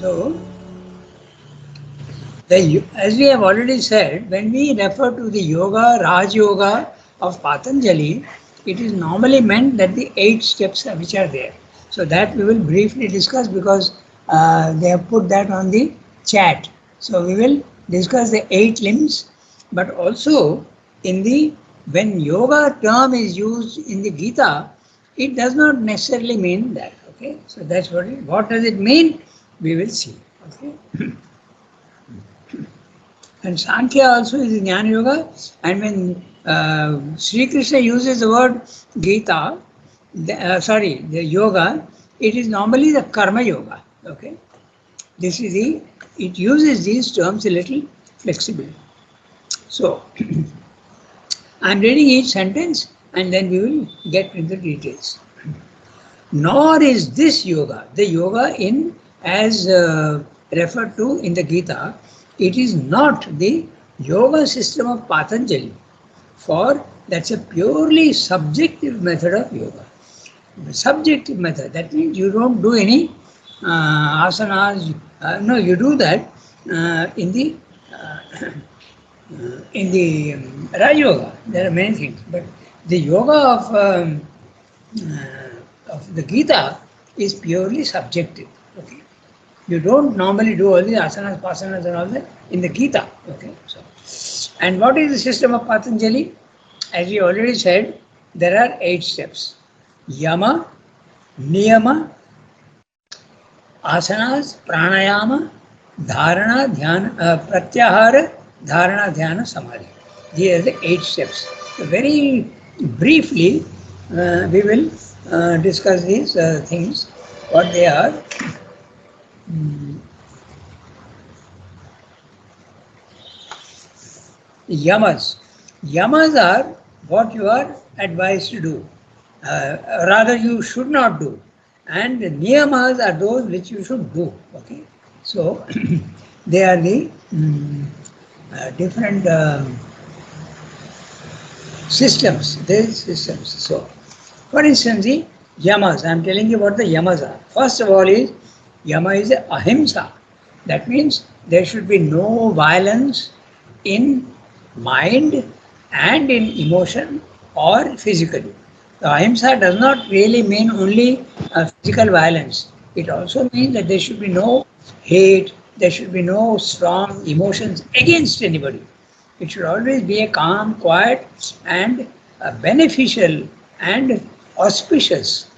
So, as we have already said, when we refer to the yoga, Raj Yoga of Patanjali, it is normally meant that the 8 steps which are there. So that we will briefly discuss because they have put that on the chat. So we will discuss the 8 limbs, but also in the when yoga term is used in the Gita, it does not necessarily mean that. Okay, so that's what does it mean? We will see. Okay. And Sankhya also is Jnana Yoga. And when Sri Krishna uses the word Gita, the yoga, it is normally the Karma Yoga. Okay, this is it uses these terms a little flexibly. So, I'm reading each sentence and then we will get into the details. Nor is this yoga, the yoga in as referred to in the Gita, it is not the yoga system of Patanjali, for that's a purely subjective method of yoga. Subjective method, that means you don't do any asanas, no, you do that in the Raj Yoga. There are many things, but the yoga of the Gita is purely subjective. Okay, you don't normally do all the asanas, pasanas, and all that in the Gita. Okay, so and what is the system of Patanjali? As we already said, there are 8 steps: Yama, Niyama, asanas, pranayama, dharana, dhyana, pratyahara, dharana, dhyana, samadhi. These are the 8 steps. So very briefly, we will discuss these things, what they are. Yamas. Yamas are what you are advised to do. Rather, you should not do. And the niyamas are those which you should do. Okay, so they are the different systems. These systems. So, for instance, the yamas. I am telling you what the yamas are. First of all, yama is ahimsa. That means there should be no violence in mind and in emotion or physically. So ahimsa does not really mean only physical violence. It also means that there should be no hate, there should be no strong emotions against anybody. It should always be a calm, quiet, and beneficial and auspicious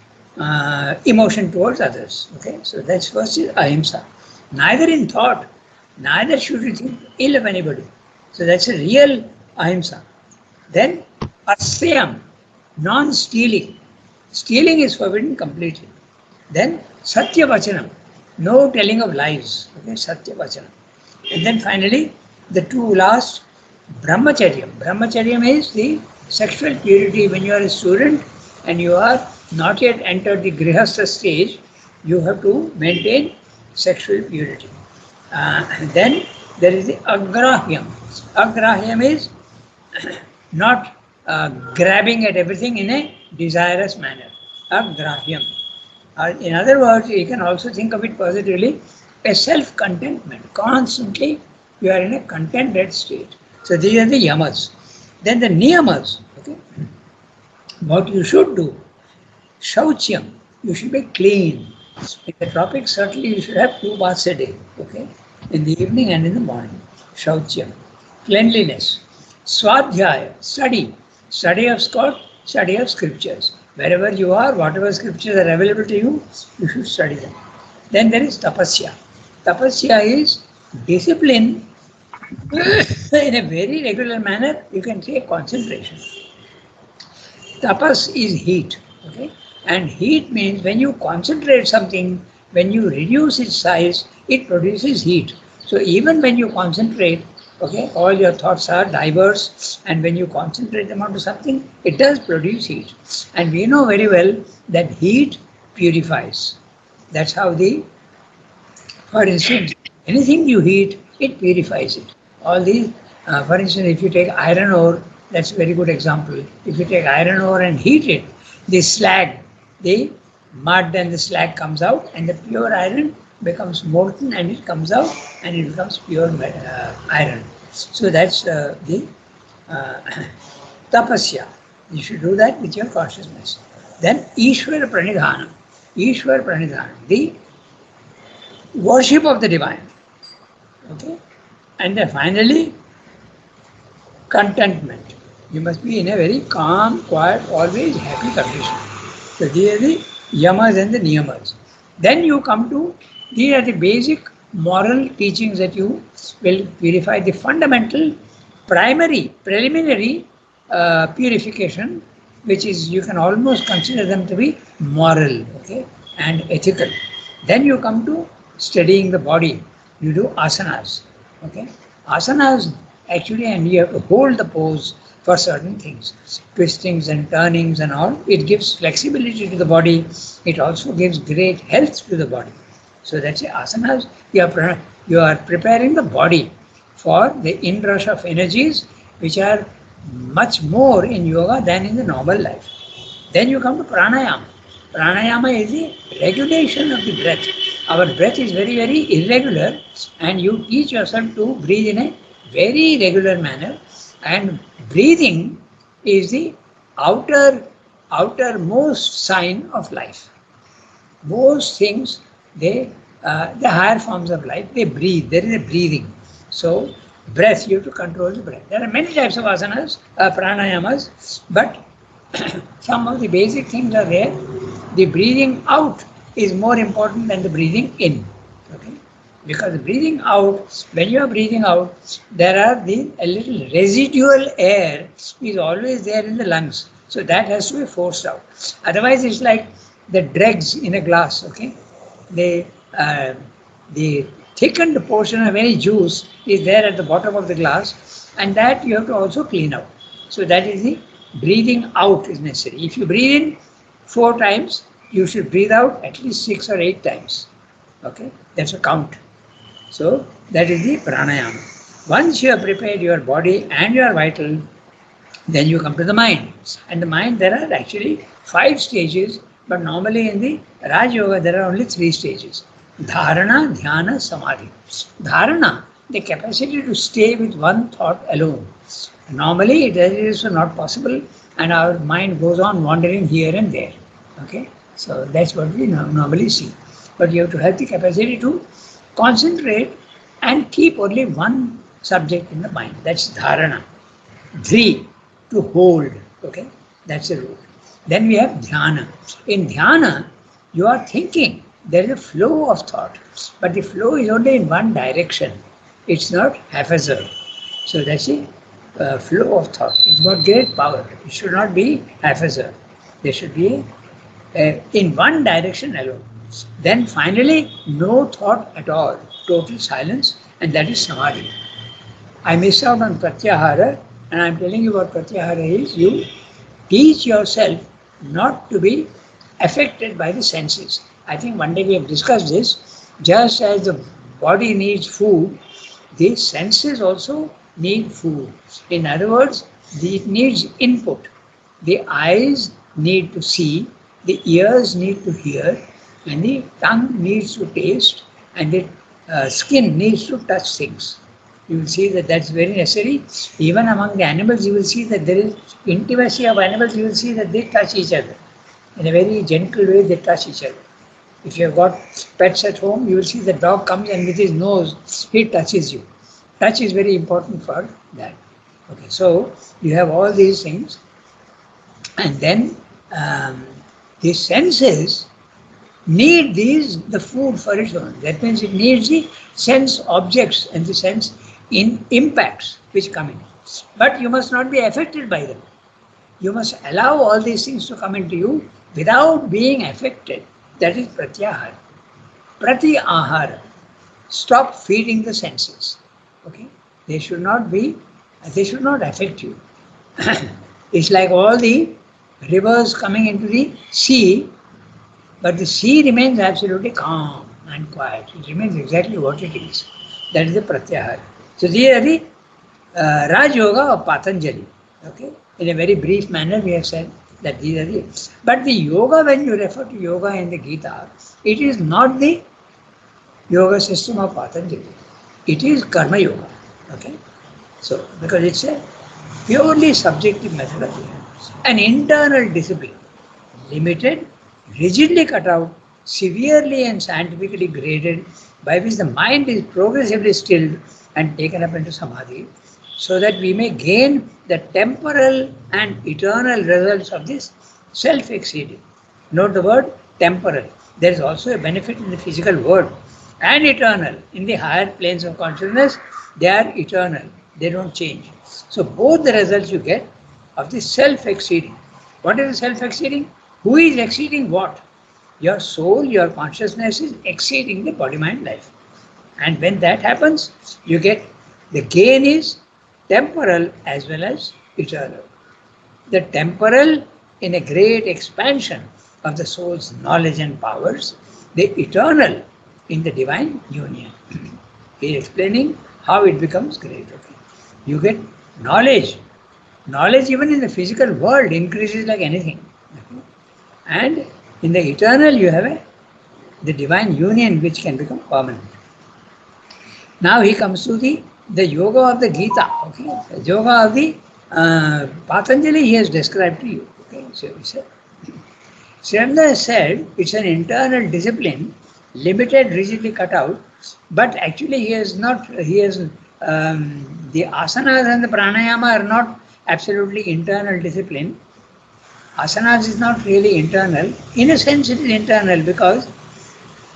emotion towards others. Okay, so that's first is ahimsa. Neither in thought, neither should you think ill of anybody. So that's a real ahimsa. Then asyam, non-stealing. Stealing is forbidden completely. Then satya vachanam, no telling of lies. Okay, satya vachanam. And then finally, the 2 last, brahmacharyam. Brahmacharyam is the sexual purity. When you are a student and you are not yet entered the grihastha stage, you have to maintain sexual purity. And then there is the agrahyam. Agrahyam is not grabbing at everything in a desirous manner. Agrahyam. In other words, you can also think of it positively, a self-contentment. Constantly you are in a contented state. So these are the yamas. Then the niyamas. Okay, what you should do. Shauchyam, you should be clean. In the tropics, certainly you should have 2 baths a day. Okay, in the evening and in the morning. Shauchyam, cleanliness. Swadhyaya, study of Scott, study of scriptures. Wherever you are, whatever scriptures are available to you, you should study them. Then there is tapasya. Tapasya is discipline in a very regular manner. You can say concentration. Tapas is heat. Okay, and heat means when you concentrate something, when you reduce its size, it produces heat. So even when you concentrate, okay, all your thoughts are diverse, and when you concentrate them onto something, it does produce heat. And we know very well that heat purifies. That's how for instance, anything you heat, it purifies it. All these, for instance, if you take iron ore, that's a very good example. If you take iron ore and heat it, the slag, the mud and the slag comes out, and the pure iron becomes molten and it comes out and it becomes pure iron. So that's the uh, tapasya. You should do that with your consciousness. Then Ishwar Pranidhana. Ishwar Pranidhana, the worship of the divine. Okay? And then finally, contentment. You must be in a very calm, quiet, always happy condition. So these are the yamas and the niyamas. Then you come to, these are the basic moral teachings that you will purify, the fundamental, primary, preliminary purification, which is, you can almost consider them to be moral, okay, and ethical. Then you come to studying the body. You do asanas, okay. Asanas actually, and you have to hold the pose for certain things, twistings and turnings and all. It gives flexibility to the body. It also gives great health to the body. So that's the asanas. You are preparing the body for the inrush of energies which are much more in yoga than in the normal life. Then you come to pranayama. Pranayama is the regulation of the breath. Our breath is very, very irregular, and you teach yourself to breathe in a very regular manner. And breathing is the outermost sign of life. Most things, the higher forms of life, they breathe. There is a breathing. So breath, you have to control the breath. There are many types of asanas, pranayamas, but some of the basic things are there. The breathing out is more important than the breathing in. Okay? Because the breathing out, when you are breathing out, there are a little residual air is always there in the lungs. So that has to be forced out. Otherwise, it's like the dregs in a glass. Okay, the thickened portion of any juice is there at the bottom of the glass, and that you have to also clean out. So that is the breathing out is necessary. If you breathe in 4 times, you should breathe out at least 6 or 8 times. Okay, that's a count. So that is the pranayama. Once you have prepared your body and your vital, then you come to the mind. And the mind, there are actually 5 stages, but normally in the Raj Yoga there are only 3 stages. Dharana, Dhyana, Samadhi. Dharana, the capacity to stay with one thought alone. Normally it is not possible, and our mind goes on wandering here and there. Okay, so that's what we normally see. But you have to have the capacity to concentrate and keep only one subject in the mind. That's dharana. Dhri, to hold. Okay, that's the rule. Then we have dhyana. In dhyana, you are thinking. There is a flow of thought, but the flow is only in one direction. It's not haphazard. So that's the flow of thought. It's got great power. It should not be haphazard. There should be in one direction alone. Then finally, no thought at all, total silence, and that is samadhi. I missed out on pratyahara, and I'm telling you what pratyahara is. You teach yourself not to be affected by the senses. I think one day we have discussed this. Just as the body needs food, the senses also need food. In other words, it needs input. The eyes need to see, the ears need to hear, and the tongue needs to taste, and the skin needs to touch things. You will see that that's very necessary. Even among the animals, you will see that there is intimacy of animals. You will see that they touch each other. In a very gentle way, they touch each other. If you have got pets at home, you will see the dog comes and with his nose, he touches you. Touch is very important for that. Okay, so you have all these things, and then the senses need the food for its own. That means it needs the sense objects and the sense impacts which come in. But you must not be affected by them. You must allow all these things to come into you without being affected. That is pratyahara. Pratyahara. Stop feeding the senses. Okay? They should not affect you. It's like all the rivers coming into the sea, but the sea remains absolutely calm and quiet. It remains exactly what it is. That is the pratyahara. So these are the Raj Yoga of Patanjali. Okay? In a very brief manner we have said that these are the... But the yoga, when you refer to yoga in the Gita, it is not the yoga system of Patanjali. It is karma yoga. Okay, so because it's a purely subjective methodology, an internal discipline, limited, rigidly cut out, severely and scientifically graded, by which the mind is progressively stilled and taken up into samadhi, so that we may gain the temporal and eternal results of this self exceeding. Note the word temporal. There is also a benefit in the physical world, and eternal. In the higher planes of consciousness, they are eternal, they don't change. So, both the results you get of the self exceeding. What is the self exceeding? Who is exceeding what? Your soul, your consciousness is exceeding the body mind life. And when that happens, you get the gain is temporal as well as eternal. The temporal in a great expansion of the soul's knowledge and powers, the eternal in the divine union. He is explaining how it becomes great. Okay? You get knowledge. Knowledge even in the physical world increases like anything. Okay? And in the eternal you have the divine union which can become permanent. Now he comes to the yoga of the Gita. Okay? The yoga of the Patanjali he has described to you. Okay? So he said, Sriyanda has said it's an internal discipline, limited, rigidly cut out, but actually he has the asanas and the pranayama are not absolutely internal discipline. Asanas is not really internal. In a sense it is internal because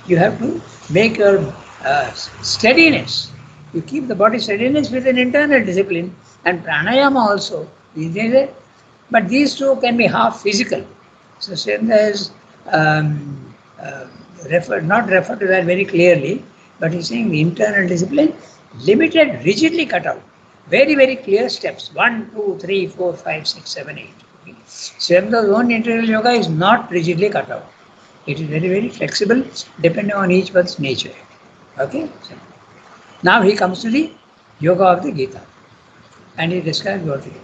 you have to make your steadiness. You keep the body steadiness with an internal discipline, and pranayama also. But these two can be half physical. So Sriyanda has not referred to that very clearly, but he's saying the internal discipline, limited, rigidly cut out. Very, very clear steps. 1, 2, 3, 4, 5, 6, 7, 8. Okay. Sriyanda's own internal yoga is not rigidly cut out. It is very, very flexible, depending on each one's nature. Okay. So now he comes to the yoga of the Gita, and he describes what it is.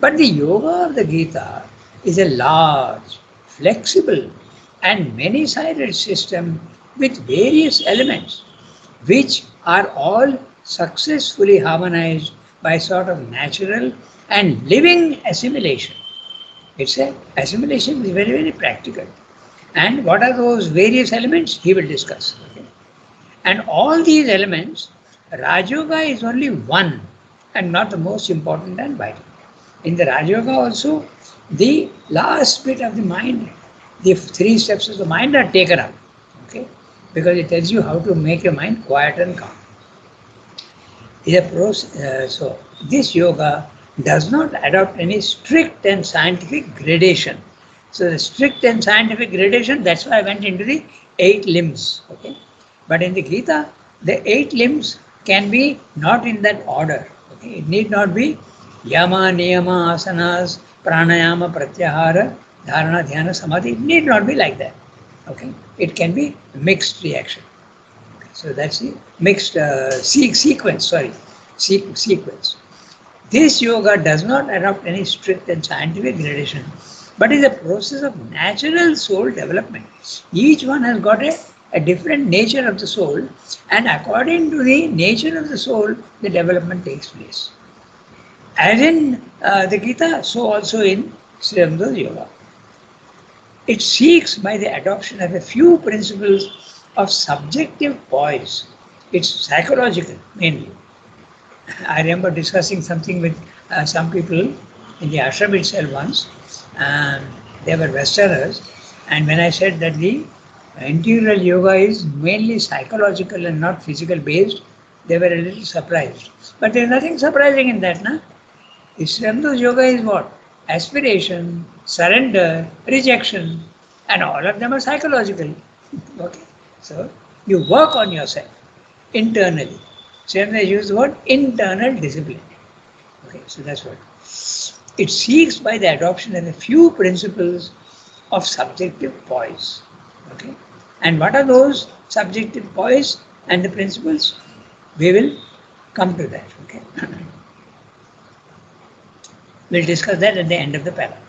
But the yoga of the Gita is a large, flexible, and many-sided system with various elements, which are all successfully harmonized by sort of natural and living assimilation. It's a assimilation is very, very practical. And what are those various elements? He will discuss. Okay? And all these elements, Rajoga is only one and not the most important and vital. In the Rajoga also, the last bit of the mind, the 3 steps of the mind are taken up. Okay? Because it tells you how to make your mind quiet and calm. So this yoga does not adopt any strict and scientific gradation. So the strict and scientific gradation, that's why I went into the 8 limbs. Okay? But in the Gita, the 8 limbs can be not in that order. Okay? It need not be yama, niyama, asanas, pranayama, pratyahara, dharana, dhyana, samadhi. It need not be like that. Okay? It can be mixed reaction. Okay? So that's the mixed sequence. Sequence. This yoga does not adopt any strict and scientific gradation, but is a process of natural soul development. Each one has got a different nature of the soul, and according to the nature of the soul, the development takes place. As in the Gita, so also in Sriyanda's yoga. It seeks by the adoption of a few principles of subjective poise. It's psychological mainly. I remember discussing something with some people in the ashram itself once. They were Westerners, and when I said that the integral yoga is mainly psychological and not physical based, they were a little surprised. But there is nothing surprising in that, na? Sriyanda's yoga is what? Aspiration, surrender, rejection, and all of them are psychological. Okay, so you work on yourself internally. Sriyanda used the word internal discipline. Okay, so that's what. It seeks by the adoption of a few principles of subjective poise. Okay, and what are those subjective poise and the principles? We will come to that. Okay, we'll discuss that at the end of the paragraph.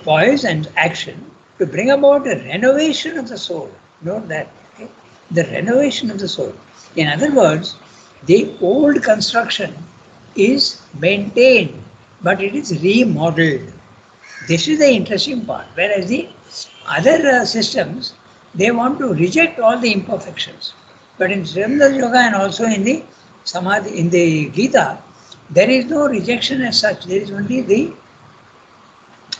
Poise and action to bring about a renovation of the soul. Note that. Okay? the renovation of the soul. In other words, the old construction is maintained, but it is remodeled. This is the interesting part. Whereas the other systems, they want to reject all the imperfections. But in Srimad Yoga and also in the Samadhi, in the Gita, there is no rejection as such. There is only the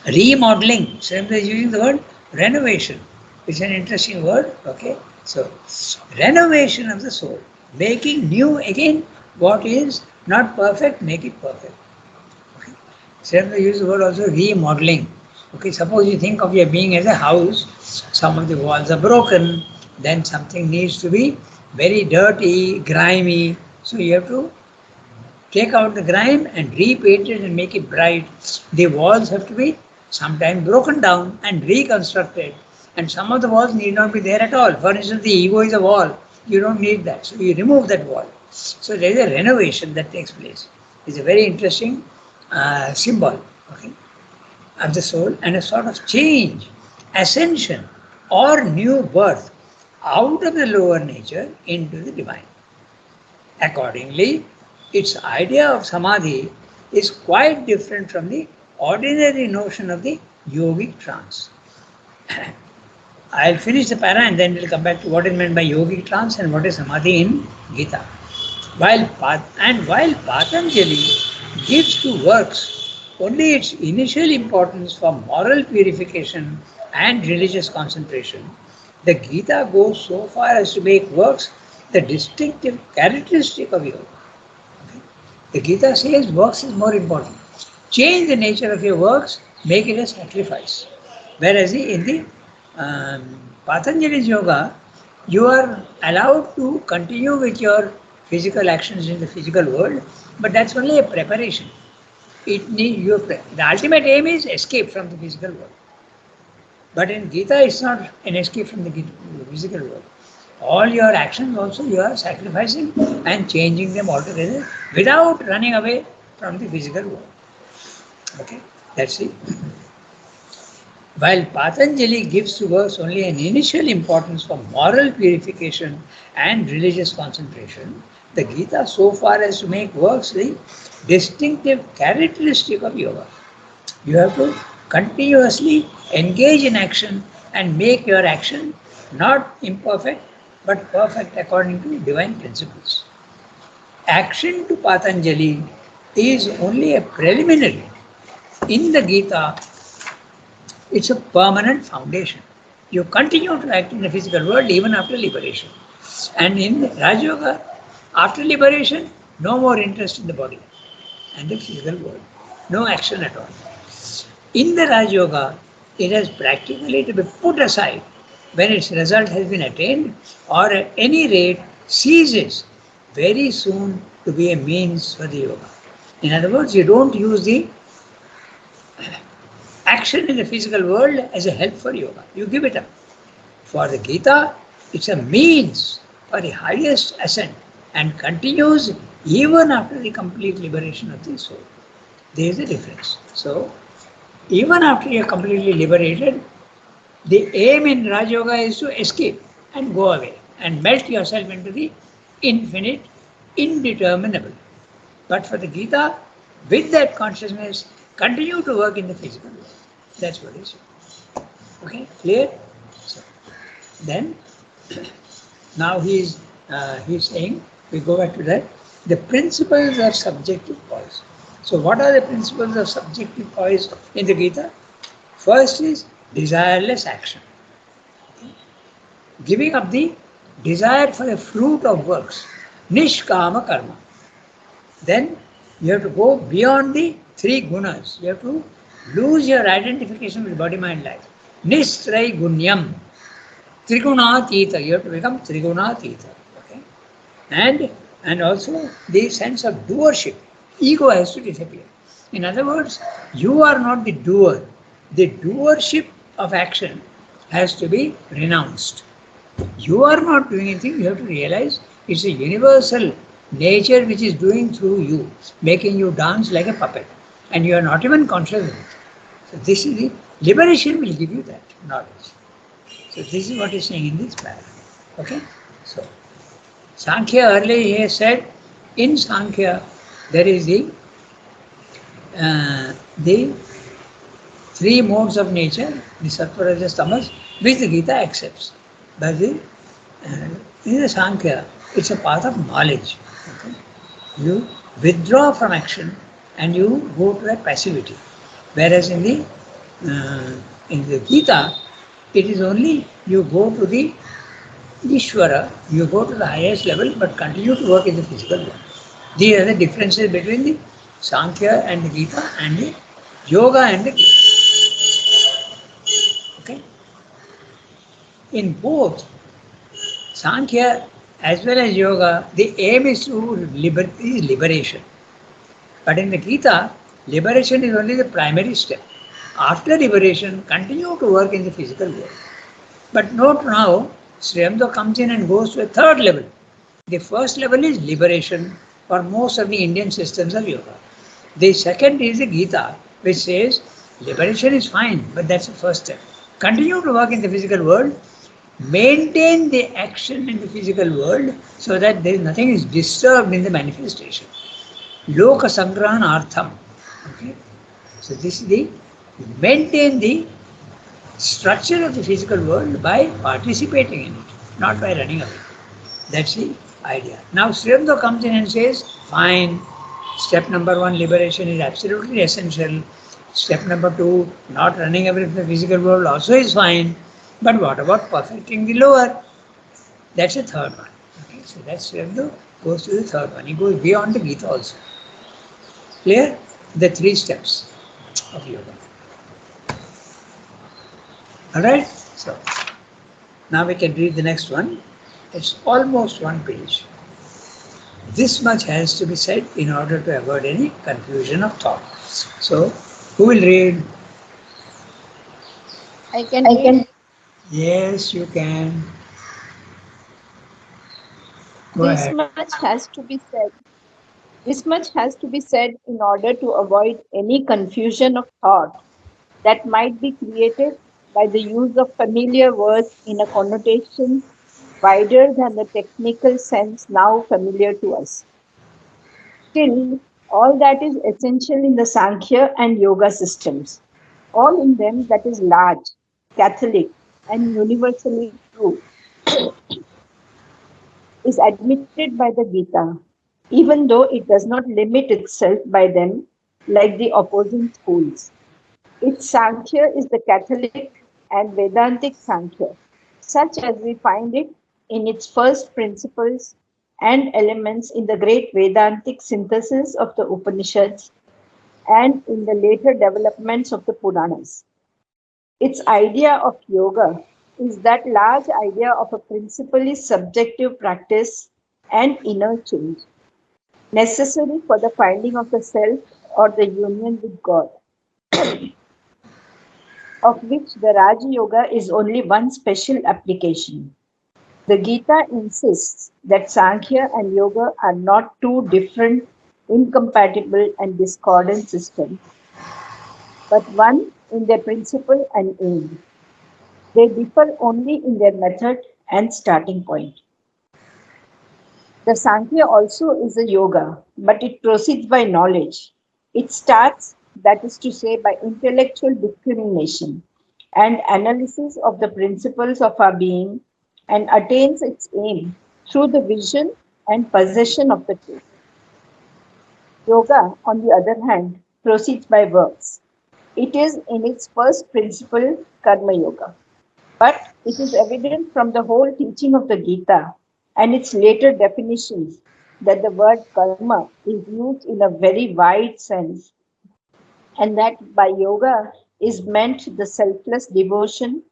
remodeling. Srimad is using the word renovation. It's an interesting word. Okay, so renovation of the soul, making new again what is not perfect, make it perfect. Srimad uses the word also remodeling. Okay, suppose you think of your being as a house, some of the walls are broken, then something needs to be very dirty, grimy. So you have to take out the grime and repaint it and make it bright. The walls have to be sometimes broken down and reconstructed. And some of the walls need not be there at all. For instance, the ego is a wall. You don't need that. So you remove that wall. So there is a renovation that takes place. It's a very interesting symbol, okay, of the soul, and a sort of change, ascension, or new birth out of the lower nature into the divine. Accordingly, its idea of samadhi is quite different from the ordinary notion of the yogic trance. I'll finish the para and then we'll come back to what is meant by yogic trance and what is samadhi in Gita. While Patanjali gives to works only its initial importance for moral purification and religious concentration, the Gita goes so far as to make works the distinctive characteristic of yoga. Okay? The Gita says works is more important. Change the nature of your works, make it a sacrifice. Whereas in the Patanjali's yoga, you are allowed to continue with your physical actions in the physical world, but that's only a preparation. The ultimate aim is escape from the physical world. But in Gita, it's not an escape from the physical world. All your actions also you are sacrificing and changing them altogether without running away from the physical world. Okay, that's it. While Patanjali gives to works only an initial importance for moral purification and religious concentration, the Gita so far as to make works the distinctive characteristic of yoga. You have to continuously engage in action and make your action not imperfect but perfect according to divine principles. Action to Patanjali is only a preliminary. In the Gita, it's a permanent foundation. You continue to act in the physical world even after liberation. And in Raj Yoga, after liberation, no more interest in the body and the physical world. No action at all. In the Raj Yoga, it has practically to be put aside when its result has been attained, or at any rate ceases very soon to be a means for the yoga. In other words, you don't use the action in the physical world as a help for yoga. You give it up. For the Gita, it's a means for the highest ascent and continues even after the complete liberation of the soul. There is a difference. So, even after you are completely liberated, the aim in Raj Yoga is to escape and go away and melt yourself into the infinite, indeterminable. But for the Gita, with that consciousness, continue to work in the physical world. That's what it is. Okay, clear? So, then, now he's saying, we go back to that, the principles of subjective poise. So what are the principles of subjective poise in the Gita? First is desireless action. Giving up the desire for the fruit of works. Nishkama karma. Then you have to go beyond the three gunas. You have to lose your identification with body, mind, life. Nistrai gunyam. Trigunatita. You have to become Trigunatita. Okay? And also the sense of doership. Ego has to disappear. In other words, you are not the doer. The doership of action has to be renounced. You are not doing anything. You have to realize it's a universal nature which is doing through you, making you dance like a puppet. And you are not even conscious of it. So this is the liberation will give you that knowledge. So this is what he's saying in this paragraph. Okay? So So, Sankhya earlier he has said, in Sankhya there is the three modes of nature, the Sattva, Rajas, Tamas, which the Gita accepts. But in the Sankhya, it's a path of knowledge. Okay? You withdraw from action and you go to that passivity. Whereas in the Gita, it is only you go to the Ishvara, you go to the highest level but continue to work in the physical world. These are the differences between the Sankhya and the Gita and the Yoga and the Gita. Okay? In both Sankhya as well as Yoga, the aim is liberation. But in the Gita, liberation is only the primary step. After liberation, continue to work in the physical world. But note now, Sriyamdo comes in and goes to a third level. The first level is liberation for most of the Indian systems of yoga. The second is the Gita, which says liberation is fine, but that's the first step. Continue to work in the physical world, maintain the action in the physical world so that there is nothing is disturbed in the manifestation. Loka Sangrahana Artham. Okay? So this is the maintain the structure of the physical world by participating in it, not by running away. That's the idea. Now Sriyamdo comes in and says, fine, step number one, liberation is absolutely essential. Step number two, not running away from the physical world also is fine. But what about perfecting the lower? That's the third one. Okay, so that's Sriyamdo goes to the third one. He goes beyond the Gita also. Clear? The three steps of yoga. Alright? So now we can read the next one. It's almost one page. This much has to be said in order to avoid any confusion of thought. So, who will read? I can read. Yes, you can. Go This ahead. much has to be said. This much has to be said in order to avoid any confusion of thought that might be created by the use of familiar words in a connotation wider than the technical sense now familiar to us. Still, all that is essential in the Sankhya and Yoga systems, all in them that is large, Catholic, and universally true, is admitted by the Gita, even though it does not limit itself by them like the opposing schools. Its Sankhya is the Catholic and Vedantic Sankhya, such as we find it in its first principles and elements in the great Vedantic synthesis of the Upanishads and in the later developments of the Puranas. Its idea of yoga is that large idea of a principally subjective practice and inner change necessary for the finding of the self or the union with God, of which the Raja Yoga is only one special application. The Gita insists that Sankhya and Yoga are not two different, incompatible, and discordant systems, but one in their principle and aim. They differ only in their method and starting point. The Sankhya also is a yoga, but it proceeds by knowledge. It starts, that is to say, by intellectual discrimination and analysis of the principles of our being and attains its aim through the vision and possession of the truth. Yoga, on the other hand, proceeds by works. It is in its first principle Karma Yoga. But it is evident from the whole teaching of the Gita and its later definitions that the word karma is used in a very wide sense, and that by yoga is meant the selfless devotion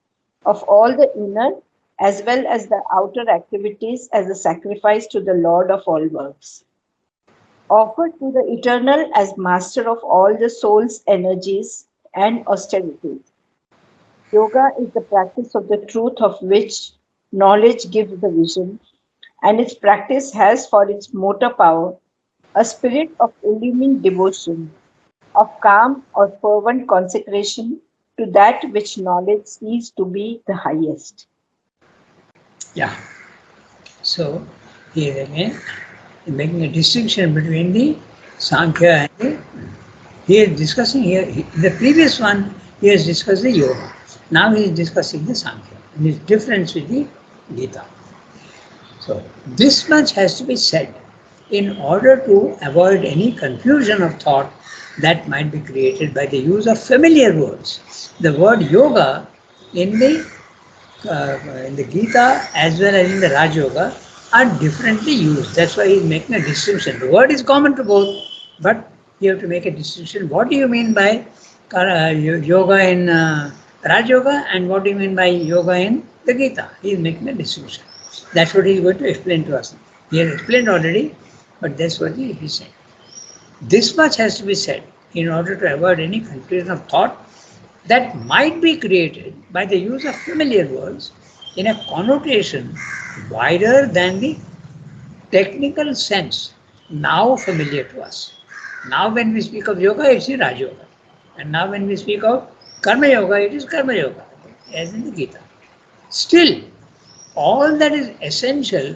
of all the inner as well as the outer activities as a sacrifice to the Lord of all works, offered to the eternal as master of all the soul's energies and austerities. Yoga is the practice of the truth of which knowledge gives the vision, and its practice has for its motor power a spirit of illumined devotion, of calm or fervent consecration to that which knowledge sees to be the highest. Yeah. So he is again making a distinction between the Sankhya and the. He is discussing here. In the previous one, he has discussed the yoga. Now he is discussing the Sankhya and his difference with the Gita. So this much has to be said in order to avoid any confusion of thought that might be created by the use of familiar words. The word yoga in the Gita as well as in the Raj Yoga are differently used. That's why he's making a distinction. The word is common to both, but you have to make a distinction. What do you mean by yoga in Raj Yoga and what do you mean by yoga in the Gita? He is making a distinction. That's what he is going to explain to us. He has explained already, but that's what he is saying. This much has to be said in order to avoid any confusion of thought that might be created by the use of familiar words in a connotation wider than the technical sense now familiar to us. Now when we speak of yoga, it's Raj Yoga. And now when we speak of Karma Yoga, it is Karma Yoga, as in the Gita. Still, all that is essential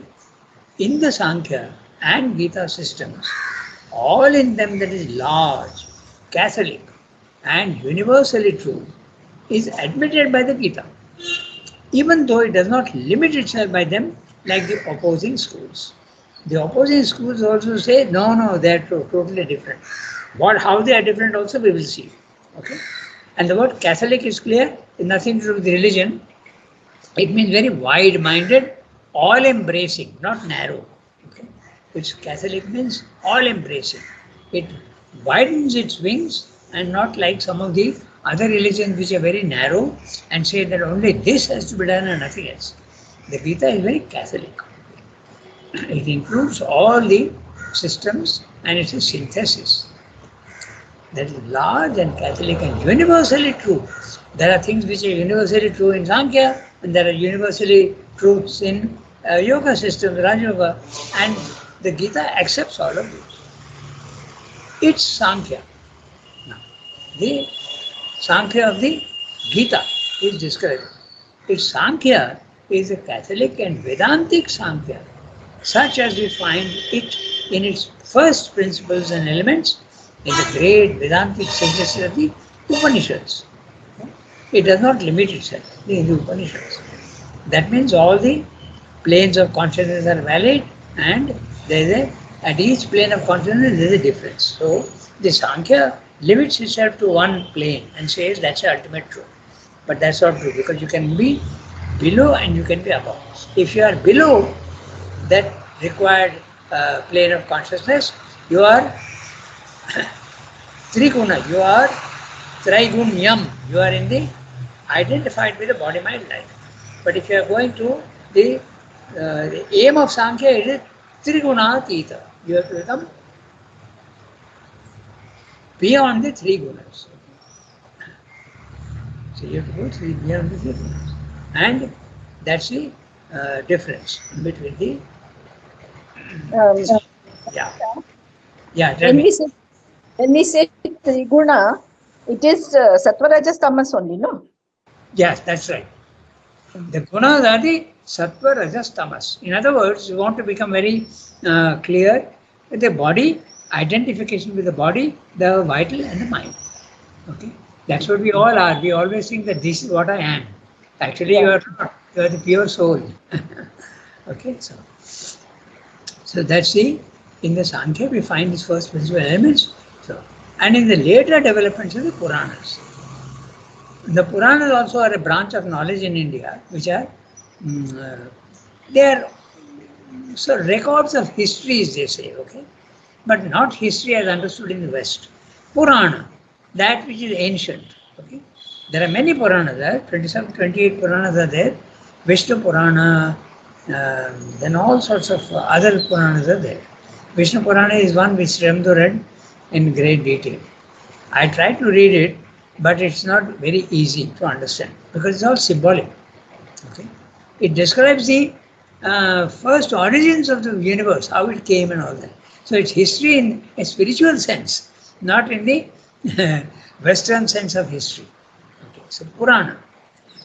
in the Sankhya and Gita systems, all in them that is large, Catholic, and universally true, is admitted by the Gita, even though it does not limit itself by them like the opposing schools. The opposing schools also say, no, they are totally different. How they are different also we will see. Okay? And the word Catholic is clear, it's nothing to do with religion. It means very wide-minded, all-embracing, not narrow. Okay? Which Catholic means all-embracing. It widens its wings and not like some of the other religions which are very narrow and say that only this has to be done and nothing else. The Gita is very Catholic. It includes all the systems and it's a synthesis that is large and Catholic and universally true. There are things which are universally true in Sankhya and there are universally truths in yoga systems, Raj Yoga, and the Gita accepts all of these. It's Sankhya. Now, the Sankhya of the Gita is described. Its Sankhya is a Catholic and Vedantic Sankhya, such as we find it in its first principles and elements in the great Vedantic synthesis of the Upanishads. It does not limit itself in the Upanishads. That means all the planes of consciousness are valid and at each plane of consciousness there is a difference. So the Sankhya limits itself to one plane and says that's the ultimate truth. But that's not true because you can be below and you can be above. If you are below that required plane of consciousness, you are Triguna, you are Traigunyam, you are in the identified with the body, mind, life. But if you are going to the aim of Sankhya, it is Trigunatita. You have to become beyond the three gunas. So you have to go beyond the three gunas. And that's the difference between the. When we say Triguna, it is Sattva Rajas Tamas only, no? Yes, that's right. The gunas are the Sattva Rajas Tamas. In other words, you want to become very clear with the body, identification with the body, the vital and the mind. Okay, that's what we all are. We always think that this is what I am. Actually, you are not. You are the pure soul. Okay, so that's in the Sankhya we find these first principal elements. So, and in the later developments of the Puranas. The Puranas also are a branch of knowledge in India, which are they are so records of histories, they say, okay, but not history as understood in the West. Purana, that which is ancient. Okay, there are many Puranas. There 27, 28 Puranas are there. Vishnu Purana, then all sorts of other Puranas are there. Vishnu Purana is one which Ramdu read in great detail. I tried to read it, but it's not very easy to understand because it's all symbolic. Okay, it describes the first origins of the universe, how it came and all that. So it's history in a spiritual sense, not in the Western sense of history. Okay, so Purana.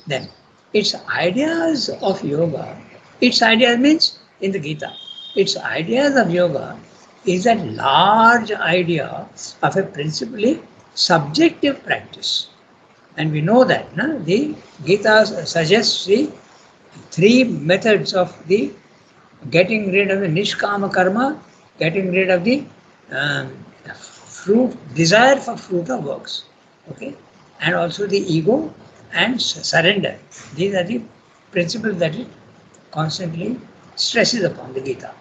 Then its ideas of yoga, its ideas means in the Gita. Its ideas of yoga is that large idea of a principally subjective practice. And we know that the Gita suggests the three methods of the getting rid of the nishkama karma, getting rid of the um, fruit, desire for fruit of works, okay, and also the ego and surrender. These are the principles that it constantly stresses upon the Gita.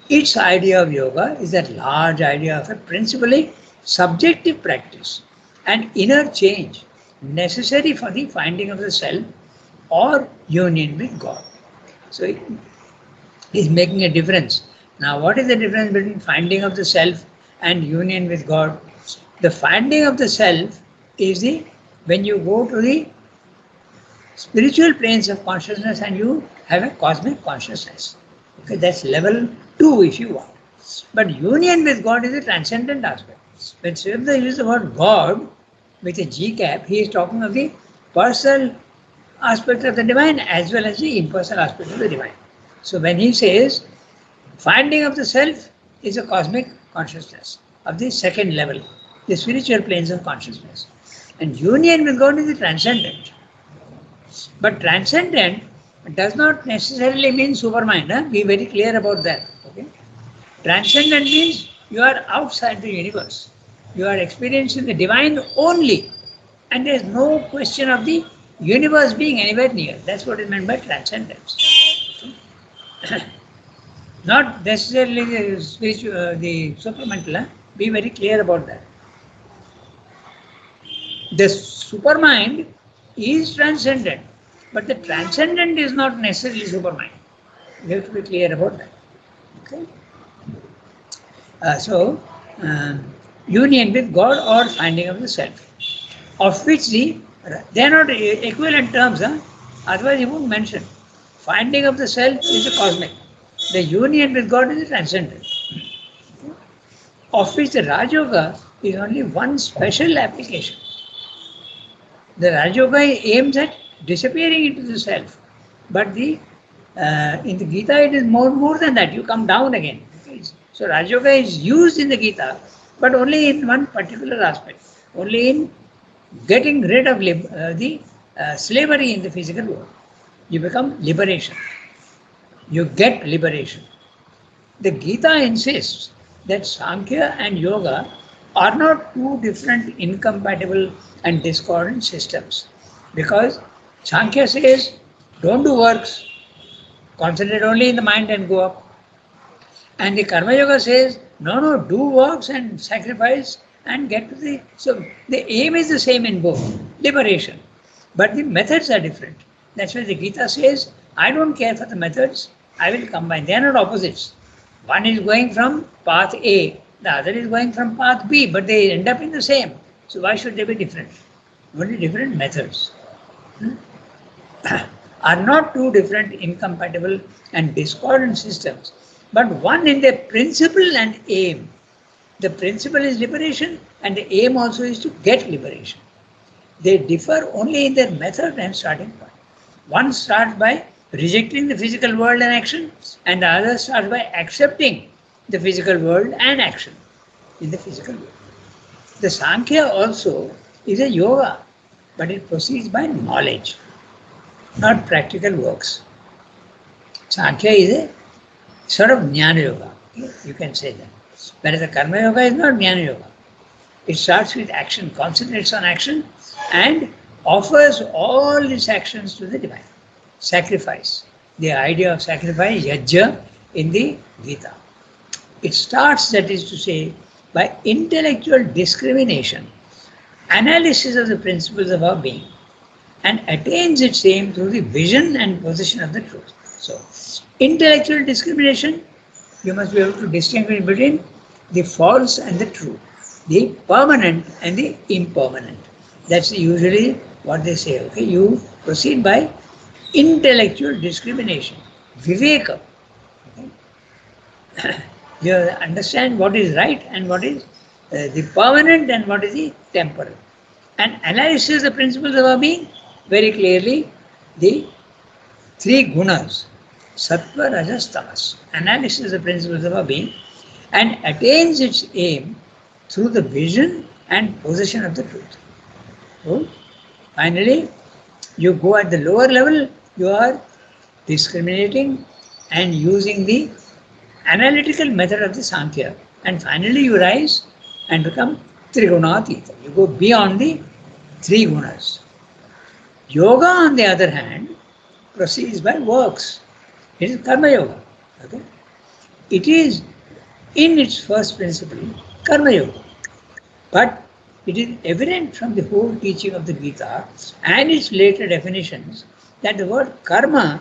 Its idea of yoga is that large idea of a principally subjective practice and inner change necessary for the finding of the self or union with God. So it is making a difference. Now, what is the difference between finding of the self and union with God? The finding of the self is the when you go to the spiritual planes of consciousness and you have a cosmic consciousness. Okay, that's level 2 if you want. But union with God is a transcendent aspect. When Srivda uses the word God with a G cap, he is talking of the personal aspect of the divine as well as the impersonal aspect of the divine. So when he says finding of the self is a cosmic consciousness of the second level, the spiritual planes of consciousness. And union with God is the transcendent. But transcendent does not necessarily mean supermind. Be very clear about that. Okay? Transcendent means you are outside the universe. You are experiencing the divine only. And there is no question of the universe being anywhere near. That's what is meant by transcendence. Okay? Not necessarily the spiritual, the supramental. Be very clear about that. The supermind is transcendent, but the transcendent is not necessarily supermind. You have to be clear about that. Okay. Union with God or finding of the self, of which they are not equivalent terms. Otherwise, he won't mention. Finding of the self is the cosmic. The union with God is the transcendent. Okay. Of which the Raj Yoga is only one special application. The Raj Yoga aims at disappearing into the self, but in the Gita it is more than that. You come down again. Okay. So Raj Yoga is used in the Gita, but only in one particular aspect, only in getting rid of the slavery in the physical world. You become liberation. You get liberation. The Gita insists that Sankhya and Yoga are not two different, incompatible and discordant systems. Because Sankhya says, don't do works, concentrate only in the mind and go up. And the Karma Yoga says, no, do works and sacrifice and get to the... So the aim is the same in both, liberation. But the methods are different. That's why the Gita says, I don't care for the methods, I will combine. They are not opposites. One is going from path A, the other is going from path B, but they end up in the same. So why should they be different? Only different methods. Are not two different, incompatible and discordant systems, but one in their principle and aim. The principle is liberation and the aim also is to get liberation. They differ only in their method and starting point. One starts by rejecting the physical world and action, and the other starts by accepting the physical world and action in the physical world. The Sankhya also is a yoga, but it proceeds by knowledge, not practical works. Sankhya is a sort of jnana yoga, you can say that. Whereas the karma yoga is not jnana yoga. It starts with action, concentrates on action, and offers all its actions to the divine. Sacrifice. The idea of sacrifice, yajna, in the Gita. It starts, that is to say, by intellectual discrimination, analysis of the principles of our being, and attains its aim through the vision and possession of the truth. So, intellectual discrimination, you must be able to distinguish between the false and the true, the permanent and the impermanent. That's usually what they say. Okay, you proceed by intellectual discrimination, viveka. Okay? You understand what is right and what is the permanent and what is the temporal. And analysis the principles of our being, very clearly the three gunas, sattva, rajas, tamas, analysis the principles of our being, and attains its aim through the vision and possession of the truth. So, finally, you go at the lower level, you are discriminating and using the analytical method of the Sankhya, and finally you rise and become Trigunatita. You go beyond the three gunas. Yoga, on the other hand, proceeds by works. It is Karma Yoga. Okay? It is, in its first principle, Karma Yoga. But it is evident from the whole teaching of the Gita and its later definitions that the word karma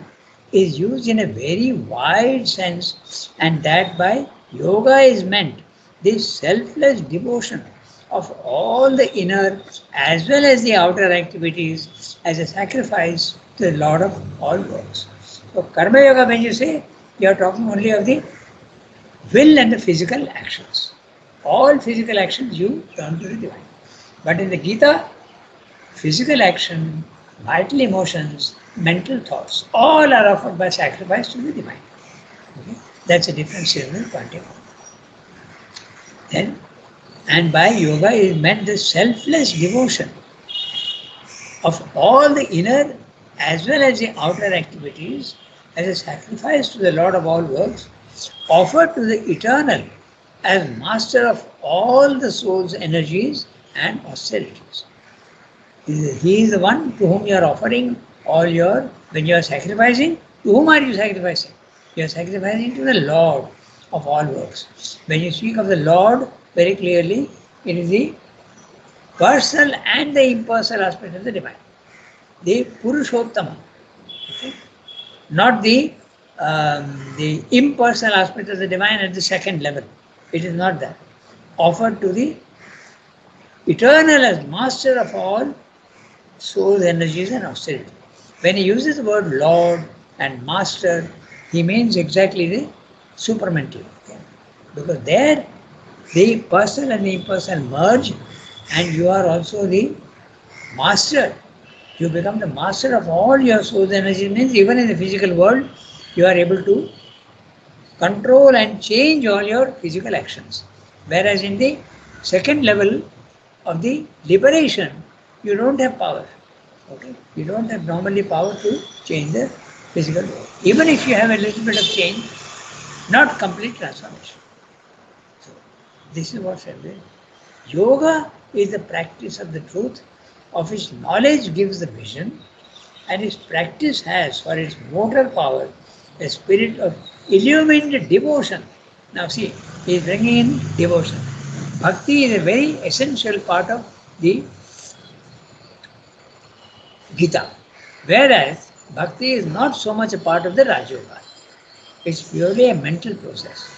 is used in a very wide sense, and that by yoga is meant this selfless devotion of all the inner as well as the outer activities as a sacrifice to the Lord of all works. So karma yoga, when you say, you are talking only of the will and the physical actions. All physical actions you turn to the divine. But in the Gita, physical action, vital emotions, mental thoughts, all are offered by sacrifice to the divine. Okay? That's a different serial pointing out. Then, and by yoga is meant the selfless devotion of all the inner as well as the outer activities as a sacrifice to the Lord of all works, offered to the eternal as master of all the soul's energies and austerities. He is the one to whom you are offering all your, when you are sacrificing, to whom are you sacrificing? You are sacrificing to the Lord of all works. When you speak of the Lord, very clearly, it is the personal and the impersonal aspect of the divine. The Purushottama, okay? Not the impersonal aspect of the divine at the second level. It is not that. Offered to the eternal as master of all soul's energies and austerity. When he uses the word Lord and Master, he means exactly the supramental. Okay? Because there the personal and the impersonal merge, and you are also the master. You become the master of all your soul's energies. Means even in the physical world, you are able to control and change all your physical actions. Whereas in the second level of the liberation, you don't have power. Okay? You don't have normally power to change the physical world. Even if you have a little bit of change, not complete transformation. So this is what said. Yoga is the practice of the truth, of which knowledge gives the vision, and its practice has for its motor power a spirit of illumined devotion. Now see, he is bringing in devotion. Bhakti is a very essential part of the Gita. Whereas Bhakti is not so much a part of the Rajoga. It's purely a mental process.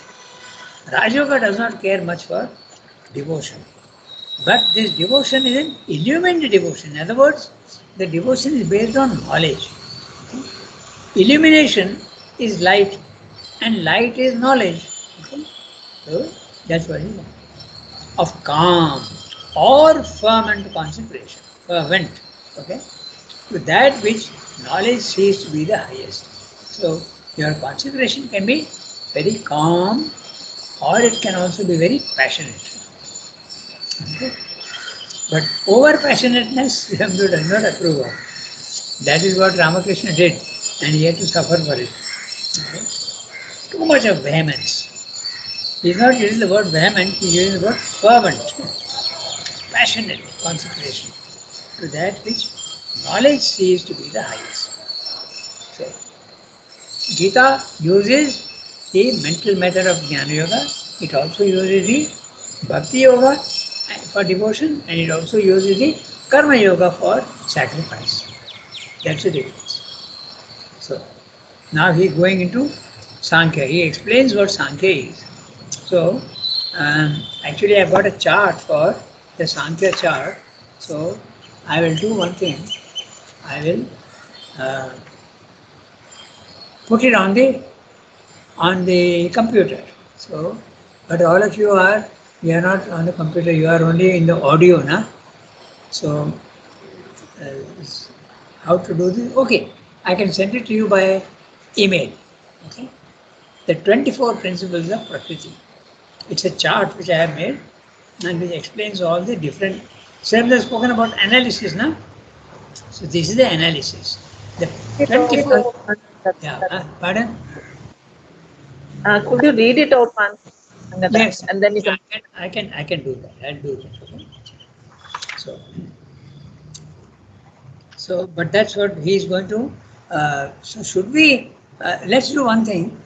Rajoga does not care much for devotion. But this devotion is an illumined devotion. In other words, the devotion is based on knowledge. Illumination is light, and light is knowledge. Okay? So that's what it is. Of calm or fervent concentration. Fervent. Okay? To that which knowledge sees to be the highest. So your concentration can be very calm, or it can also be very passionate. Okay? But over passionateness, Hindu does not approve of. That is what Ramakrishna did, and he had to suffer for it. Okay? Too much of vehemence. He is not using the word vehement, he is using the word fervent, passionate concentration to that which knowledge sees to be the highest. So, Gita uses the mental method of Jnana Yoga. It also uses the Bhakti Yoga for devotion, and it also uses the Karma Yoga for sacrifice. That's the difference. So, now he is going into Sankhya. He explains what Sankhya is. So, actually I've got a chart for the Sankhya chart. So, I will do one thing. I will put it on the computer. So, but all of you are not on the computer. You are only in the audio, na? So, how to do this? Okay, I can send it to you by email. Okay? The 24 principles of Prakriti. It's a chart which I have made and which explains all the different. So I've spoken about analysis now. So this is the analysis. The It out 24. once, Yeah, pardon? could you read it out once, Ranganath? Yes, And then you yeah, can. I can do that. I'll do that. Okay. So, but that's what he's going to. So should we? Let's do one thing.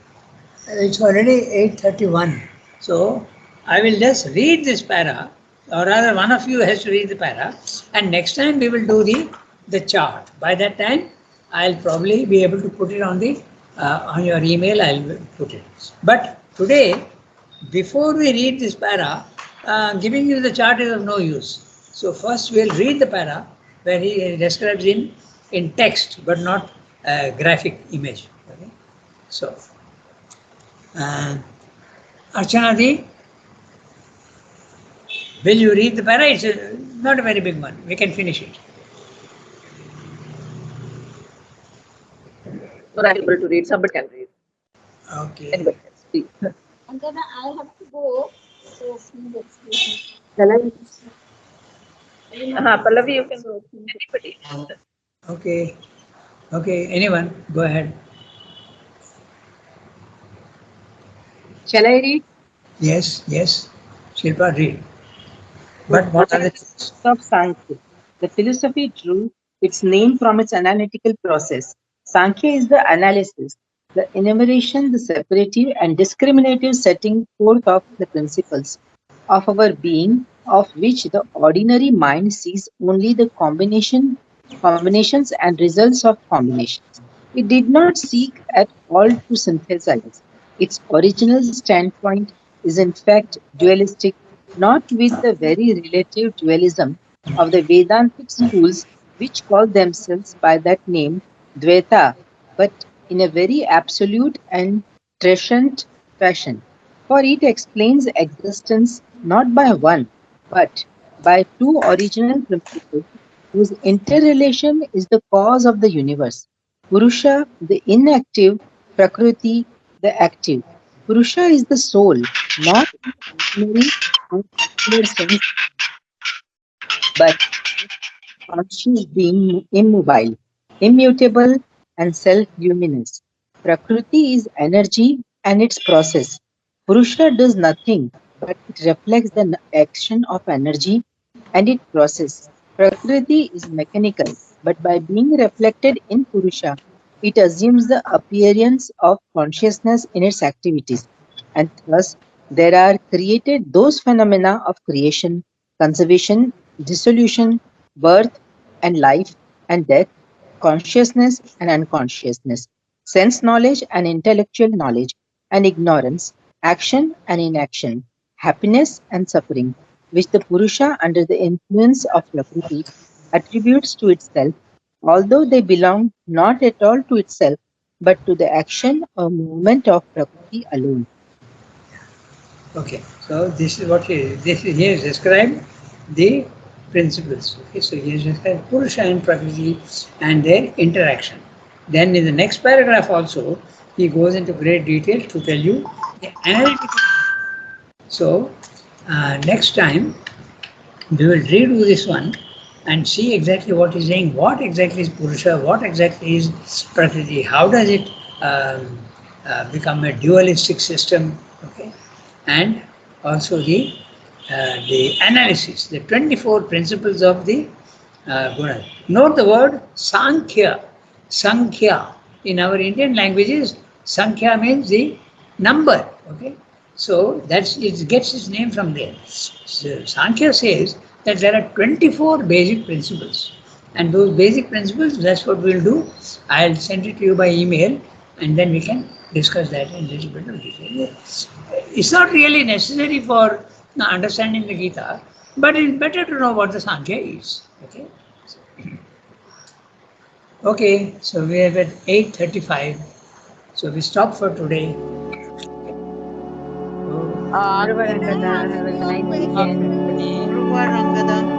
It's already 8:31. So I will just read this para, or rather, one of you has to read the para, and next time we will do the chart. By that time, I'll probably be able to put it on your email. I'll put it. But today, before we read this para, giving you the chart is of no use. So first we'll read the para where he describes in text, but not graphic image. Okay? So. Uh, Archana Di, will you read the para? It's not a very big one. We can finish it. Not able to read. Somebody can read. Okay. Anybody can speak. And then I have to go. So please excuse me. Shall I? Pallavi, you can go. Anybody. Okay. Okay. Anyone? Go ahead. Shall I read? Yes. Yes. Shilpa, read. Good. But what are the Analysis of Sankhya. The philosophy drew its name from its analytical process. Sankhya is the analysis, the enumeration, the separative and discriminative setting forth of the principles of our being, of which the ordinary mind sees only the combinations and results of combinations. It did not seek at all to synthesize. Its original standpoint is in fact dualistic, not with the very relative dualism of the Vedantic schools, which call themselves by that name Dvaita, but in a very absolute and prescient fashion. For it explains existence not by one, but by two original principles whose interrelation is the cause of the universe. Purusha, the inactive, Prakriti, the active. Purusha is the soul, not in the ordinary or secular sense, but conscious being immobile, immutable, and self luminous. Prakriti is energy and its process. Purusha does nothing, but it reflects the action of energy and its process. Prakriti is mechanical, but by being reflected in Purusha, it assumes the appearance of consciousness in its activities. And thus, there are created those phenomena of creation, conservation, dissolution, birth and life and death, consciousness and unconsciousness, sense knowledge and intellectual knowledge, and ignorance, action and inaction, happiness and suffering, which the Purusha, under the influence of Prakriti, attributes to itself, although they belong not at all to itself, but to the action or movement of Prakriti alone. Okay. So this is what he has described the principles. Okay. So he has described Purusha and Prakriti and their interaction. Then in the next paragraph also he goes into great detail to tell you the analytical. So next time we will redo this one and see exactly what he's saying. What exactly is Purusha? What exactly is Prakriti? How does it become a dualistic system? Okay, and also the analysis, the 24 principles of the Guna. Note the word Sankhya. Sankhya. In our Indian languages, Sankhya means the number. Okay, so that's it gets its name from there. So Sankhya says that there are 24 basic principles, and those basic principles. That's what we'll do. I'll send it to you by email, and then we can discuss that in a little bit of detail. It's not really necessary for understanding the Gita, but it's better to know what the Sankhya is. Okay. Okay, so we are at 8:35. So we stop for today. Dhruva Rangada, have a nice weekend. Rangada.